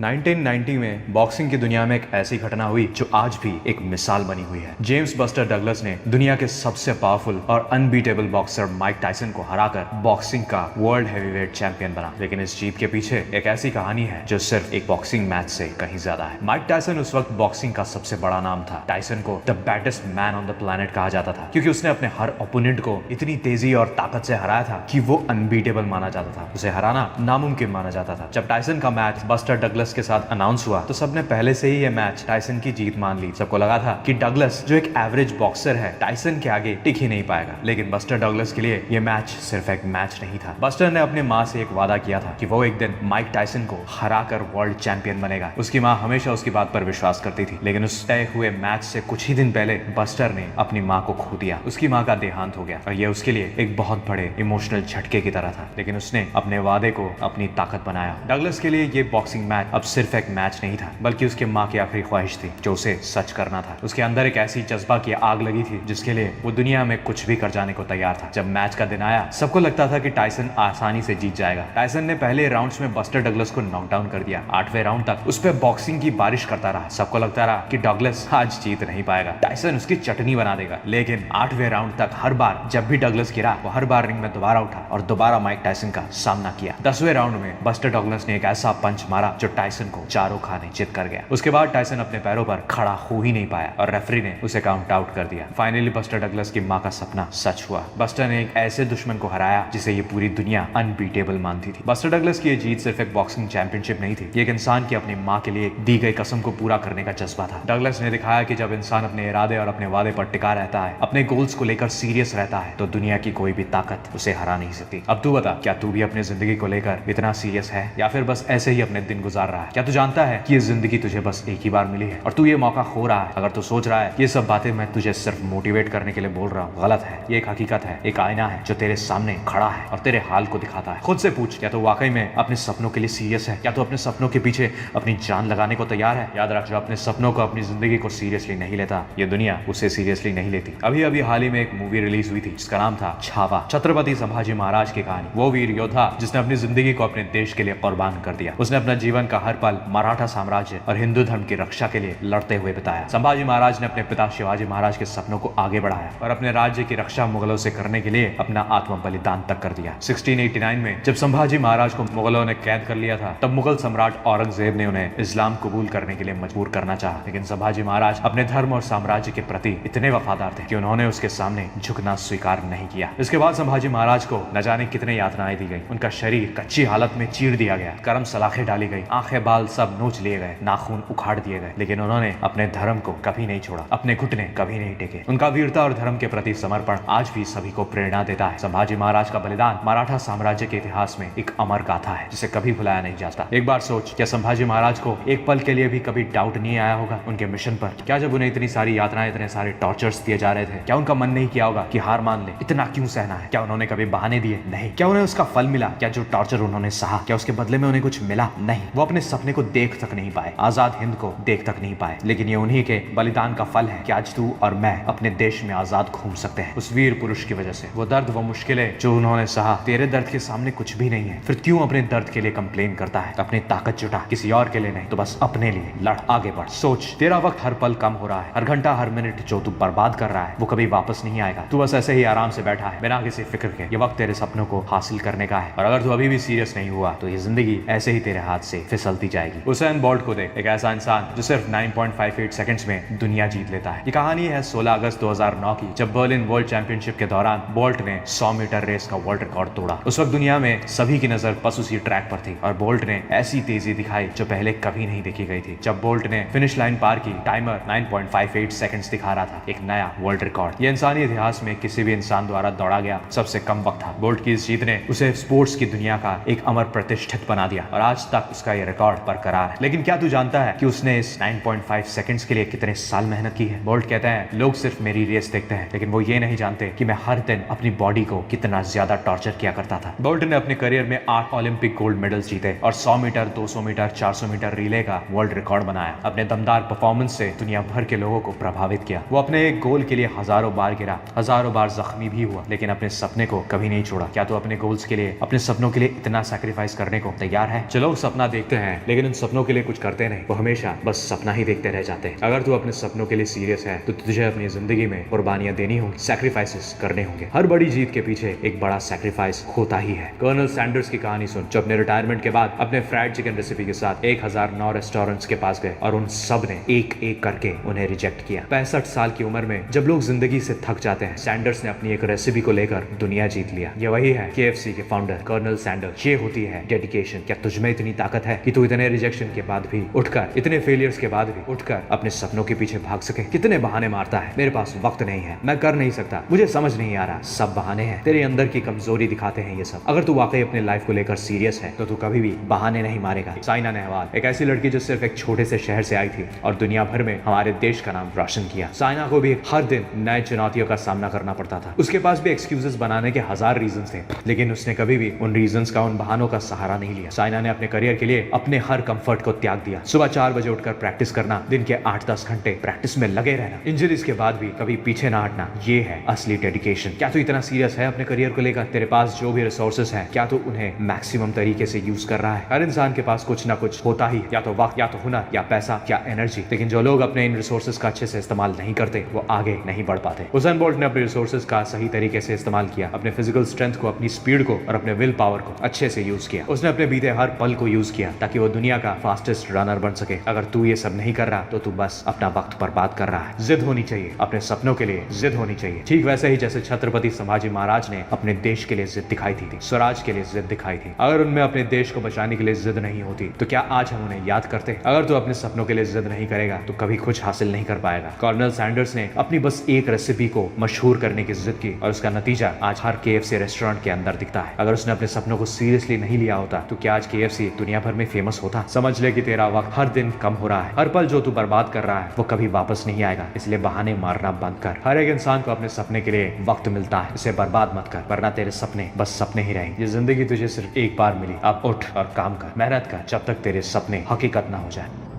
1990 में बॉक्सिंग की दुनिया में एक ऐसी घटना हुई जो आज भी एक मिसाल बनी हुई है। जेम्स बस्टर डगलस ने दुनिया के सबसे पावरफुल और अनबीटेबल बॉक्सर माइक टायसन को हराकर बॉक्सिंग का वर्ल्ड हैवीवेट चैंपियन बना। लेकिन इस जीत के पीछे एक ऐसी कहानी है जो सिर्फ एक बॉक्सिंग मैच से कहीं ज्यादा है। माइक टायसन उस वक्त बॉक्सिंग का सबसे बड़ा नाम था। टायसन को the baddest man on the planet कहा जाता था क्योंकि उसने अपने हर ओपोनेंट को इतनी तेजी और ताकत से हराया था कि वो अनबीटेबल माना जाता था। उसे हराना नामुमकिन माना जाता था। जब टायसन का मैच बस्टर डगलस के साथ अनाउंस हुआ तो सबने पहले से ही ये मैच टायसन की जीत मान ली। सबको लगा था कि डगलस जो एक एवरेज बॉक्सर है टायसन के आगे टिक ही नहीं पाएगा। लेकिन बस्टर डगलस के लिए ये मैच सिर्फ एक मैच नहीं था। बस्टर ने अपने माँ से एक वादा किया था कि वो एक दिन माइक टायसन को हराकर वर्ल्ड चैंपियन बनेगा। उसकी माँ हमेशा उसकी बात पर विश्वास करती थी। लेकिन उस तय हुए मैच से कुछ ही दिन पहले बस्टर ने अपनी माँ को खो दिया। उसकी माँ का देहांत हो गया और ये उसके लिए एक बहुत बड़े इमोशनल झटके की तरह था। लेकिन उसने अपने वादे को अपनी ताकत बनाया। डगलस के लिए ये बॉक्सिंग मैच अब सिर्फ एक मैच नहीं था बल्कि उसके माँ की आखिरी ख्वाहिश थी जो उसे सच करना था। उसके अंदर एक ऐसी जज्बा की आग लगी थी जिसके लिए वो दुनिया में कुछ भी कर जाने को तैयार था। जब मैच का दिन आया सबको लगता था कि टायसन आसानी से जीत जाएगा। टायसन ने पहले राउंड्स में बस्टर डगलस को नॉकडाउन कर दिया। 8वें राउंड तक उस पर बॉक्सिंग की बारिश करता रहा। सबको लगता रहा कि डगलस आज जीत नहीं पाएगा, टायसन उसकी चटनी बना देगा। लेकिन 8वें राउंड तक हर बार जब भी डगलस गिरा वो हर बार रिंग में दोबारा उठा और दोबारा माइक टायसन का सामना किया। 10वें राउंड में बस्टर डगलस ने एक ऐसा पंच मारा जो टायसन को चारों खाने चित कर गया। उसके बाद टायसन अपने पैरों पर खड़ा हो ही नहीं पाया और रेफरी ने उसे काउंट आउट कर दिया। फाइनली बस्टर डगलस की माँ का सपना सच हुआ। बस्टर ने एक ऐसे दुश्मन को हराया जिसे ये पूरी दुनिया अनबीटेबल मानती थी। बस्टर डगलस की ये जीत सिर्फ एक बॉक्सिंग चैंपियनशिप नहीं थी, ये एक इंसान की अपनी माँ के लिए दी गई कसम को पूरा करने का जज्बा था। डगलस ने दिखाया कि जब इंसान अपने इरादे और अपने वादे पर टिका रहता है, अपने गोल्स को लेकर सीरियस रहता है, तो दुनिया की कोई भी ताकत उसे हरा नहीं सकती। अब तू बता, क्या तू भी अपनी जिंदगी को लेकर इतना सीरियस है या फिर बस ऐसे ही अपने दिन गुजार रहा है? क्या तू जानता है कि ये जिंदगी तुझे बस एक ही बार मिली है और तू ये मौका खो रहा है? अगर तू सोच रहा है ये सब बातें मैं तुझे सिर्फ मोटिवेट करने के लिए बोल रहा हूँ, गलत है। ये एक हकीकत है, एक आईना है जो तेरे सामने खड़ा है और तेरे हाल को दिखाता है। खुद से पूछ, क्या तू वाकई में अपने सपनों के लिए सीरियस है? क्या तू अपने सपनों के पीछे अपनी जान लगाने को तैयार है? याद रख, जो अपने सपनों को, अपनी जिंदगी को सीरियसली नहीं लेता, ये दुनिया उसे सीरियसली नहीं लेती। अभी अभी हाल ही में एक मूवी रिलीज हुई थी जिसका नाम था छावा। छत्रपति संभाजी महाराज की कहानी। वो वीर योद्धा जिसने अपनी जिंदगी को अपने देश के लिए कुर्बान कर दिया। उसने अपना जीवन का हर पल मराठा साम्राज्य और हिंदू धर्म की रक्षा के लिए लड़ते हुए बिताया। संभाजी महाराज ने अपने पिता शिवाजी महाराज के सपनों को आगे बढ़ाया और अपने राज्य की रक्षा मुगलों से करने के लिए अपना आत्म बलिदान तक कर दिया। 1689 में जब संभाजी महाराज को मुगलों ने कैद कर लिया था तब मुगल सम्राट औरंगजेब ने उन्हें इस्लाम कबूल करने के लिए मजबूर करना चाहा। लेकिन संभाजी महाराज अपने धर्म और साम्राज्य के प्रति इतने वफादार थे कि उन्होंने उसके सामने झुकना स्वीकार नहीं किया। इसके बाद संभाजी महाराज को न जाने कितने यातनाएं दी गई। उनका शरीर कच्ची हालत में चीर दिया गया, गर्म सलाखें डाली गई, आंखें बाल सब नोच लिए गए, नाखून उखाड़ दिए गए। लेकिन उन्होंने अपने धर्म को कभी नहीं छोड़ा, अपने घुटने कभी नहीं टेके। उनका वीरता और धर्म के प्रति समर्पण आज भी सभी को प्रेरणा देता है। संभाजी महाराज का बलिदान मराठा साम्राज्य के इतिहास में एक अमर गाथा है जिसे कभी भुलाया नहीं जाता। एक बार सोच, क्या संभाजी महाराज को एक पल के लिए भी कभी डाउट नहीं आया होगा उनके मिशन पर? क्या जब उन्हें इतनी सारी यातनाएं, इतने सारे टॉर्चर्स दिए जा रहे थे, क्या उनका मन नहीं किया होगा कि हार मान ले? इतना क्यों सहना है? क्या उन्होंने कभी बहाने दिए? नहीं। क्या उन्हें उसका फल मिला? क्या जो टॉर्चर उन्होंने सहा, क्या उसके बदले में उन्हें कुछ मिला? नहीं। वो अपने सपने को देख तक नहीं पाए, आजाद हिंद को देख तक नहीं पाए। लेकिन ये उन्हीं के बलिदान का फल है कि आज तू और मैं अपने देश में आजाद घूम सकते हैं, उस वीर पुरुष की वजह से। वो दर्द, वो मुश्किलें जो उन्होंने सहा, तेरे दर्द के सामने कुछ भी नहीं है। फिर क्यों अपने दर्द के लिए कंप्लेन करता है? अपनी ताकत जुटा, किसी और के लिए नहीं तो बस अपने लिए लड़, आगे बढ़। सोच, तेरा वक्त हर पल कम हो रहा है, हर घंटा हर मिनट जो तू बर्बाद कर रहा है वो कभी वापस नहीं आएगा। तू बस ऐसे ही आराम से बैठा है बिना किसी फिक्र के। ये वक्त तेरे सपनों को हासिल करने का है और अगर तू अभी भी सीरियस नहीं हुआ तो ये जिंदगी ऐसे ही तेरे हाथ से फिसलती जाएगी। उसेन बोल्ट को देख, एक ऐसा इंसान जो सिर्फ 9.58 सेकंड्स में दुनिया जीत लेता है। ये कहानी है 16 अगस्त 2009 की, जब बर्लिन वर्ल्ड चैंपियनशिप के दौरान बोल्ट ने 100 मीटर रेस का वर्ल्ड रिकॉर्ड तोड़ा। उस वक्त दुनिया में सभी की नजर बस उसी ट्रैक पर थी और बोल्ट ने ऐसी तेजी दिखाई जो पहले कभी नहीं देखी गई थी। जब बोल्ट ने फिनिश लाइन पार की, टाइमर 9.58 सेकंड्स दिखा रहा था, एक नया वर्ल्ड रिकॉर्ड। ये इंसानी इतिहास में किसी भी इंसान द्वारा दौड़ा गया सबसे कम वक्त था। बोल्ट की इस जीत ने उसे स्पोर्ट्स की दुनिया का एक अमर प्रतिष्ठित बना दिया और आज तक उसका ये रिकॉर्ड बरकरार है। लेकिन क्या तू जानता है कि उसने इस 9.5 सेकंड्स के लिए कितने साल मेहनत की है? बोल्ट कहते हैं, लोग सिर्फ मेरी रेस देखते हैं लेकिन वो ये नहीं जानते कि मैं हर दिन अपनी बॉडी को कितना ज्यादा टॉर्चर किया करता था। बोल्ट ने अपने करियर में 8 ओलंपिक गोल्ड मेडल्स जीते और 100 मीटर, 200 मीटर, 400 मीटर रिले का वर्ल्ड रिकॉर्ड बनाया। अपने दमदार परफॉर्मेंस से दुनिया भर के लोगों को प्रभावित किया। वो अपने एक गोल के लिए हजारों बार गिरा, हजारों बार जख्मी भी हुआ, लेकिन अपने सपने को कभी नहीं छोड़ा। क्या तू अपने गोल्स के लिए, अपने सपनों के लिए इतना सैक्रिफाइस करने को तैयार है? चलो सपना देखते हैं। हैं लेकिन उन सपनों के लिए कुछ करते नहीं, वो हमेशा बस सपना ही देखते रह जाते हैं। अगर तू अपने सपनों के लिए सीरियस है तो तुझे अपनी जिंदगी में कुर्बानियां देनी होंगी, सैक्रिफाइसेस करने होंगे। हर बड़ी जीत के पीछे एक बड़ा सैक्रिफाइस होता ही है। कर्नल सैंडर्स की कहानी सुन, जो अपने रिटायरमेंट के बाद अपने फ्राइड चिकन रेसिपी के साथ 1009 रेस्टोरेंट्स के पास गए और उन सब ने एक एक करके उन्हें रिजेक्ट किया। 65 साल की उम्र में जब लोग जिंदगी से थक जाते हैं, सैंडर्स ने अपनी एक रेसिपी को लेकर दुनिया जीत लिया। ये वही है KFC के फाउंडर कर्नल सैंडर्स। ये होती है डेडिकेशन। क्या तुझमें इतनी ताकत है कि तू इतने रिजेक्शन के बाद भी उठकर, इतने फेलियर्स के बाद भी उठकर अपने सपनों के पीछे भाग सके? कितने बहाने मारता है, मेरे पास वक्त नहीं है, मैं कर नहीं सकता, मुझे समझ नहीं आ रहा। सब बहाने हैं, तेरे अंदर की कमजोरी दिखाते हैं ये सब। अगर तू वाकई अपने लाइफ को लेकर सीरियस है तो तू कभी भी बहाने नहीं मारेगा। साइना नेहवाल, एक ऐसी लड़की जो सिर्फ एक छोटे से शहर से आई थी और दुनिया भर में हमारे देश का नाम रोशन किया। साइना को भी हर दिन नए चुनौतियों का सामना करना पड़ता था। उसके पास भी एक्सक्यूजेस बनाने के हजार रीजन थे, लेकिन उसने कभी भी उन रीजंस का, उन बहानों का सहारा नहीं लिया। साइना ने अपने करियर के लिए अपने हर कंफर्ट को त्याग दिया। सुबह 4 बजे उठकर प्रैक्टिस करना, दिन के 8-10 घंटे प्रैक्टिस में लगे रहना, इंजरीज के बाद भी कभी पीछे ना हटना, ये है असली डेडिकेशन। क्या तू इतना सीरियस है अपने करियर को लेकर? तेरे पास जो भी रिसोर्सेस हैं, क्या तू उन्हें मैक्सिमम तरीके से यूज कर रहा है? हर इंसान के पास कुछ ना कुछ होता ही, या तो वक्त, या तो हुनर, या पैसा, या एनर्जी। लेकिन जो लोग अपने इन रिसोर्सेज का अच्छे से इस्तेमाल नहीं करते, वो आगे नहीं बढ़ पाते। उसेन बोल्ट ने अपने रिसोर्सेज का सही तरीके से इस्तेमाल किया, अपने फिजिकल स्ट्रेंथ को, अपनी स्पीड को और अपने विल पावर को अच्छे से यूज किया। उसने अपने बीते हर पल को यूज किया ताकि वो दुनिया का फास्टेस्ट रनर बन सके। अगर तू ये सब नहीं कर रहा तो तू बस अपना वक्त बर्बाद कर रहा है। जिद होनी चाहिए, अपने सपनों के लिए जिद होनी चाहिए। ठीक वैसे ही जैसे छत्रपति संभाजी महाराज ने अपने देश के लिए जिद दिखाई थी, स्वराज के लिए जिद दिखाई थी। अगर उनमें अपने देश को बचाने के लिए जिद नहीं होती तो क्या आज हम उन्हें याद करते? अगर तू अपने सपनों के लिए जिद नहीं करेगा तो कभी कुछ हासिल नहीं कर पाएगा। कर्नल सैंडर्स ने अपनी बस एक रेसिपी को मशहूर करने की जिद की और उसका नतीजा आज हर KFC रेस्टोरेंट के अंदर दिखता है। अगर उसने अपने सपनों को सीरियसली नहीं लिया होता तो क्या आज KFC दुनिया भर में फेमस होता? समझ ले कि तेरा वक्त हर दिन कम हो रहा है। हर पल जो तू बर्बाद कर रहा है वो कभी वापस नहीं आएगा, इसलिए बहाने मारना बंद कर। हर एक इंसान को अपने सपने के लिए वक्त मिलता है, इसे बर्बाद मत कर, वरना तेरे सपने बस सपने ही रहेंगे। ये जिंदगी तुझे सिर्फ एक बार मिली, अब उठ और काम कर, मेहनत कर, जब तक तेरे सपने हकीकत ना हो जाए।